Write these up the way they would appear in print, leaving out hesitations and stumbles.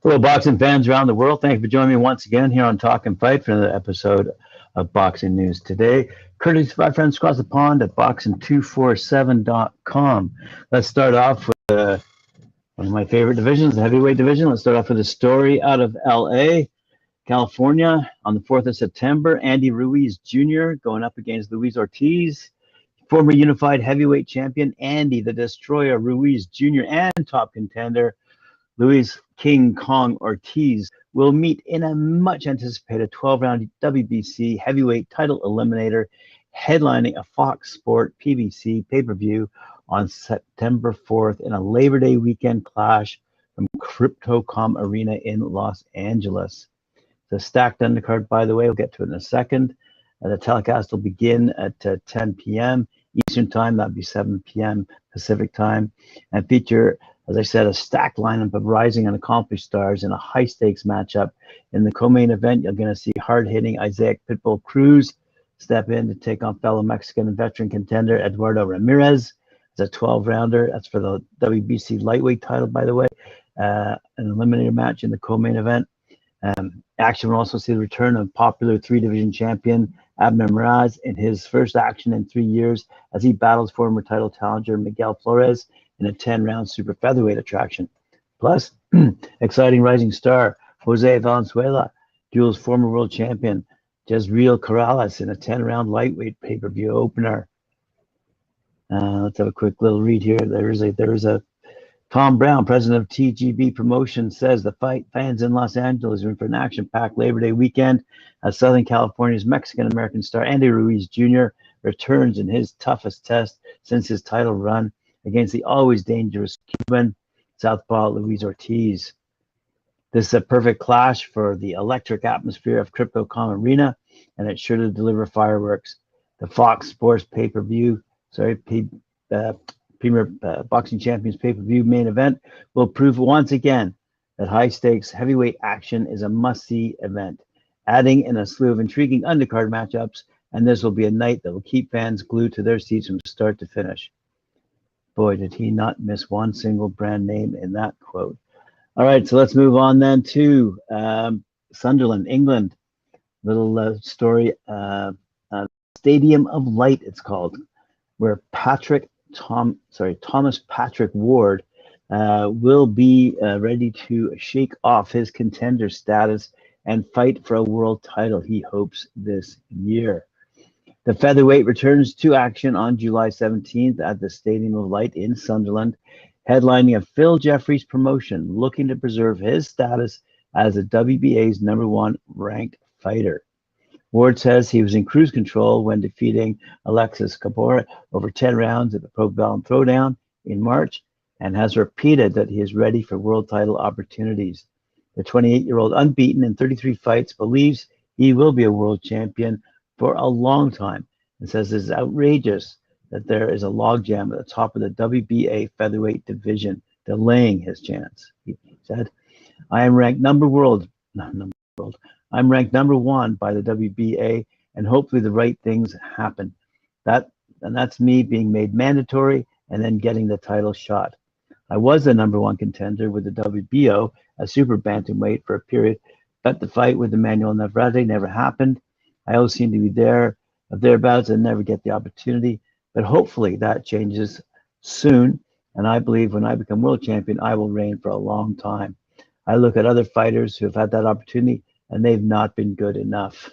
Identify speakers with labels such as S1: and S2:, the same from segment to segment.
S1: Hello, boxing fans around the world. Thank you for joining me once again here on Talk and Fight for another episode of Boxing News Today. Courtesy of my friends across the pond at boxing247.com. Let's start off with one of my favorite divisions, the heavyweight division. Let's start off with a story out of L.A., California. On the 4th of September, Andy Ruiz Jr. going up against Luis Ortiz. Former unified heavyweight champion Andy the Destroyer Ruiz Jr. and top contender Luis King Kong Ortiz will meet in a much anticipated 12-round WBC heavyweight title eliminator, headlining a Fox Sport PBC pay-per-view on September 4th in a Labor Day weekend clash from Crypto.com Arena in Los Angeles. The stacked undercard, by the way, we'll get to it in a second. The telecast will begin at 10 p.m. Eastern Time. That'll be 7 p.m. Pacific Time, and feature, as I said, a stacked lineup of rising and accomplished stars in a high-stakes matchup. In the co-main event, you're going to see hard-hitting Isaac Pitbull Cruz step in to take on fellow Mexican and veteran contender Eduardo Ramírez. It's a 12-rounder. That's for the WBC lightweight title, by the way. An eliminator match in the co-main event. Action will also see the return of popular three-division champion Adam Azim in his first action in 3 years as he battles former title challenger Miguel Flores in a 10-round super featherweight attraction. Plus, exciting rising star Jose Valenzuela duels former world champion Jezreel Corrales in a 10-round lightweight pay-per-view opener. Let's have a quick little read here. There is a Tom Brown, president of TGB Promotions, says the fight fans in Los Angeles are in for an action-packed Labor Day weekend as Southern California's Mexican-American star Andy Ruiz Jr. returns in his toughest test since his title run against the always dangerous Cuban southpaw Luis Ortiz. This is a perfect clash for the electric atmosphere of Crypto.com Arena, and it's sure to deliver fireworks. The Fox Sports Premier Boxing Champions pay-per-view main event will prove once again that high-stakes heavyweight action is a must-see event, adding in a slew of intriguing undercard matchups, and this will be a night that will keep fans glued to their seats from start to finish. Boy, did he not miss one single brand name in that quote. All right, so let's move on then to Sunderland, England. Little story, Stadium of Light, it's called, where Thomas Patrick Ward will be ready to shake off his contender status and fight for a world title, he hopes, this year. The featherweight returns to action on July 17th at the Stadium of Light in Sunderland, headlining a Phil Jeffries promotion looking to preserve his status as the WBA's #1 ranked fighter. Ward says he was in cruise control when defeating Alexis Cabora over 10 rounds at the Pro Bellum Throwdown in March, and has repeated that he is ready for world title opportunities. The 28-year-old, unbeaten in 33 fights, believes he will be a world champion for a long time, and says it is outrageous that there is a logjam at the top of the WBA featherweight division, delaying his chance. He said, I'm ranked #1 by the WBA, and hopefully the right things happen. That's me being made mandatory and then getting the title shot. I was the #1 contender with the WBO, a super bantamweight, for a period, but the fight with Emmanuel Navarrete never happened. I always seem to be thereabouts and never get the opportunity, but hopefully that changes soon, and I believe when I become world champion, I will reign for a long time. I look at other fighters who have had that opportunity, and they've not been good enough.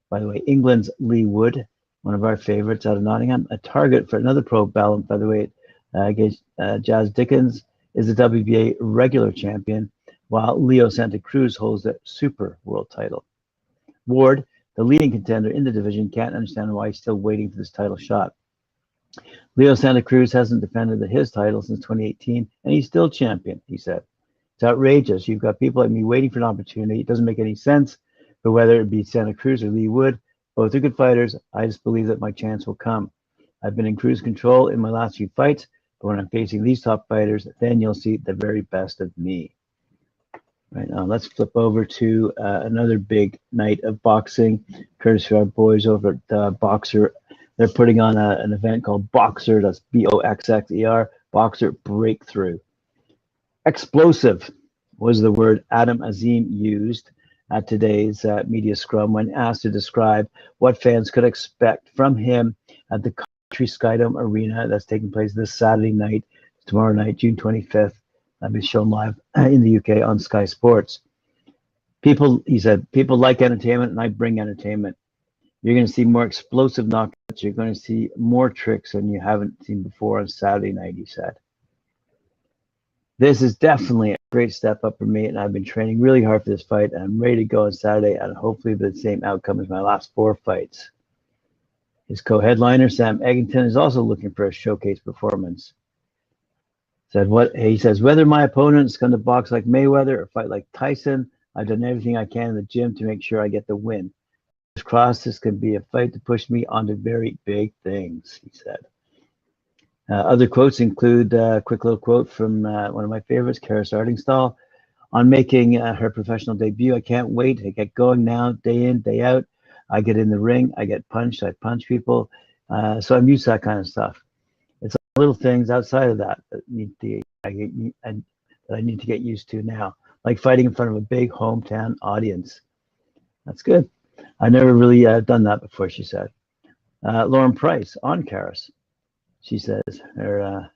S1: By the way, England's Lee Wood, one of our favorites out of Nottingham, a target for another Pro Bellum featherweight against Jazz Dickens, is the WBA regular champion, while Leo Santa Cruz holds the super world title. Ward, the leading contender in the division, can't understand why he's still waiting for this title shot. Leo Santa Cruz hasn't defended his title since 2018, and he's still champion, he said. It's outrageous. You've got people like me waiting for an opportunity. It doesn't make any sense. But whether it be Santa Cruz or Lee Wood, both are good fighters. I just believe that my chance will come. I've been in cruise control in my last few fights, but when I'm facing these top fighters, then you'll see the very best of me. Right now, let's flip over to another big night of boxing, courtesy of our boys over at Boxer They're putting on an event called Boxer. That's Boxxer, Boxer Breakthrough. Explosive was the word Adam Azim used at today's media scrum when asked to describe what fans could expect from him at the Country Skydome Arena that's taking place this Saturday night, tomorrow night, June 25th. That'll be shown live in the UK on Sky Sports. He said, people like entertainment and I bring entertainment. You're going to see more explosive knockouts. You're going to see more tricks than you haven't seen before on Saturday night, he said. This is definitely a great step up for me, and I've been training really hard for this fight, and I'm ready to go on Saturday, and hopefully the same outcome as my last 4 fights. His co-headliner, Sam Eggington, is also looking for a showcase performance. He says, whether my opponent is going to box like Mayweather or fight like Tyson, I've done everything I can in the gym to make sure I get the win. Cross, this can be a fight to push me onto very big things, he said. Other quotes include a quick little quote from one of my favorites, Kariss Artingstall, on making her professional debut. I can't wait to get going now, day in, day out. I get in the ring, I get punched, I punch people. So I'm used to that kind of stuff. It's little things outside of that that I need to get used to now, like fighting in front of a big hometown audience. That's good. I never really done that before, she said. Lauren Price on Kariss. She says her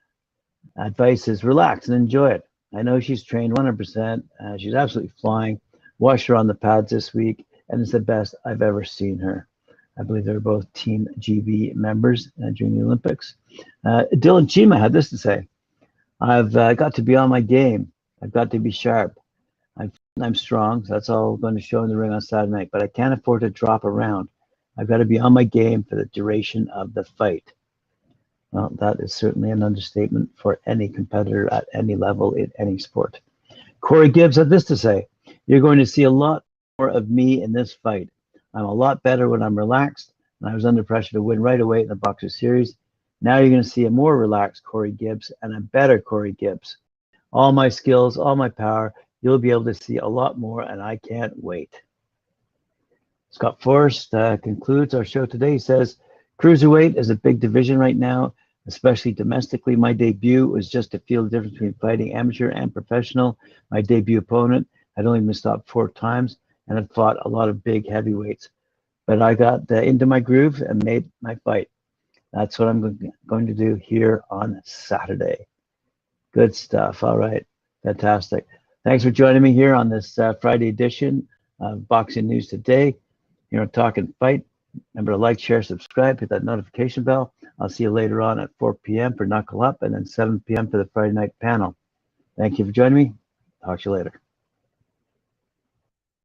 S1: advice is relax and enjoy it. I know she's trained 100%. She's absolutely flying. Watched her on the pads this week, and it's the best I've ever seen her. I believe they're both Team GB members during the Olympics. Dylan Cheema had this to say. I've got to be on my game. I've got to be sharp. I'm strong, so that's all I'm going to show in the ring on Saturday night, but I can't afford to drop around. I've got to be on my game for the duration of the fight. Well, that is certainly an understatement for any competitor at any level in any sport. Cori Gibbs had this to say, you're going to see a lot more of me in this fight. I'm a lot better when I'm relaxed, and I was under pressure to win right away in the Boxer Series. Now you're going to see a more relaxed Cori Gibbs and a better Cori Gibbs. All my skills, all my power, you'll be able to see a lot more, and I can't wait. Scott Forrest concludes our show today. He says, cruiserweight is a big division right now, especially domestically. My debut was just to feel the difference between fighting amateur and professional. My debut opponent had only been stopped 4 times and had fought a lot of big heavyweights. But I got into my groove and made my fight. That's what I'm going to do here on Saturday. Good stuff. All right. Fantastic. Thanks for joining me here on this Friday edition of Boxing News Today here on Talkin' Fight. Remember to like, share, subscribe, hit that notification bell. I'll see you later on at 4 p.m. for Knuckle Up and then 7 p.m. for the Friday night panel. Thank you for joining me. Talk to you later.